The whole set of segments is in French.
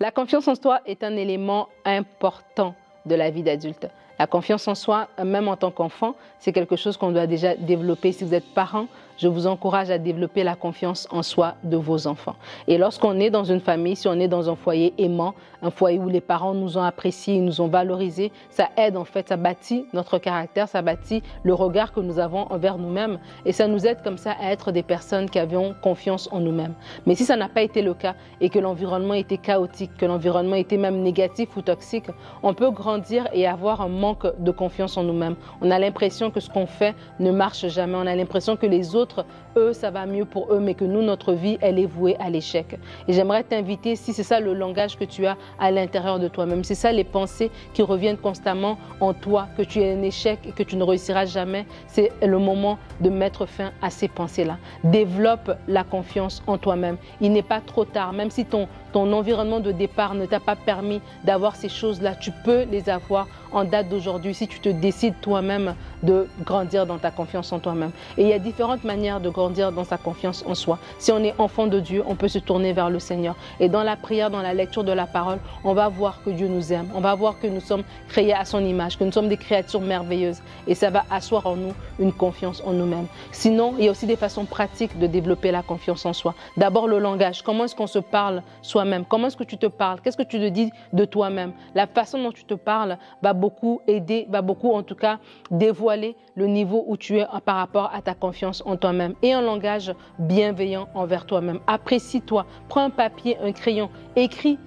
La confiance en soi est un élément important de la vie d'adulte. La confiance en soi, même en tant qu'enfant, c'est quelque chose qu'on doit déjà développer. Si vous êtes parent, je vous encourage à développer la confiance en soi de vos enfants. Et lorsqu'on est dans une famille, si on est dans un foyer aimant, un foyer où les parents nous ont appréciés, nous ont valorisés, ça aide en fait, ça bâtit notre caractère, ça bâtit le regard que nous avons envers nous-mêmes et ça nous aide comme ça à être des personnes qui avions confiance en nous-mêmes. Mais si ça n'a pas été le cas et que l'environnement était chaotique, que l'environnement était même négatif ou toxique, on peut grandir et avoir un manque de confiance en nous-mêmes. On a l'impression que ce qu'on fait ne marche jamais, on a l'impression que les autres, eux, ça va mieux pour eux, mais que nous, notre vie, elle est vouée à l'échec. Et j'aimerais t'inviter, si c'est ça le langage que tu as à l'intérieur de toi-même, c'est ça les pensées qui reviennent constamment en toi, que tu es un échec et que tu ne réussiras jamais, c'est le moment de mettre fin à ces pensées-là. Développe la confiance en toi-même. Il n'est pas trop tard, même si ton environnement de départ ne t'a pas permis d'avoir ces choses-là, tu peux les avoir en date d'aujourd'hui si tu te décides toi-même de grandir dans ta confiance en toi-même. Et il y a différentes manières de grandir dans sa confiance en soi. Si on est enfant de Dieu, on peut se tourner vers le Seigneur. Et dans la prière, dans la lecture de la parole, on va voir que Dieu nous aime. On va voir que nous sommes créés à son image, que nous sommes des créatures merveilleuses. Et ça va asseoir en nous une confiance en nous-mêmes. Sinon, il y a aussi des façons pratiques de développer la confiance en soi. D'abord, le langage. Comment est-ce qu'on se parle soi-même? Comment est-ce que tu te parles? Qu'est-ce que tu te dis de toi-même? La façon dont tu te parles va beaucoup aider, va beaucoup en tout cas dévoiler le niveau où tu es par rapport à ta confiance en toi-même. Et un langage bienveillant envers toi-même. Apprécie-toi. Prends un papier, un crayon, écris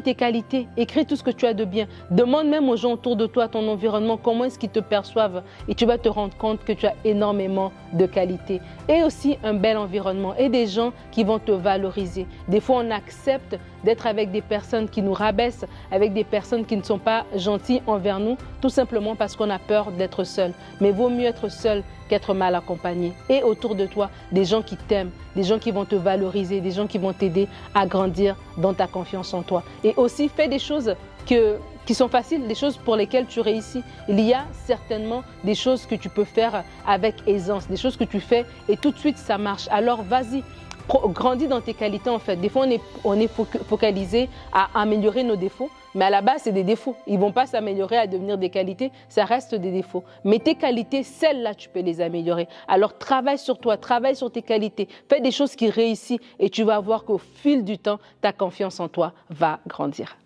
tes qualités, écris tout ce que tu as de bien. Demande même aux gens autour de toi, ton environnement, comment est-ce qu'ils te perçoivent et tu vas te rendre compte que tu as énormément de qualités. Et aussi un bel environnement et des gens qui vont te valoriser. Des fois, on accepte d'être avec des personnes qui nous rabaissent, avec des personnes qui ne sont pas gentilles envers nous, tout simplement parce qu'on a peur d'être seul. Mais vaut mieux être seul qu'être mal accompagné. Et autour de toi, des gens qui t'aiment, des gens qui vont te valoriser, des gens qui vont t'aider à grandir dans ta confiance en toi. Et aussi, fais des choses qui sont faciles, des choses pour lesquelles tu réussis. Il y a certainement des choses que tu peux faire avec aisance, des choses que tu fais et tout de suite ça marche. Alors vas-y, grandis dans tes qualités en fait. Des fois, on est focalisé à améliorer nos défauts, mais à la base, c'est des défauts. Ils ne vont pas s'améliorer à devenir des qualités, ça reste des défauts. Mais tes qualités, celles-là, tu peux les améliorer. Alors, travaille sur toi, travaille sur tes qualités, fais des choses qui réussissent et tu vas voir qu'au fil du temps, ta confiance en toi va grandir.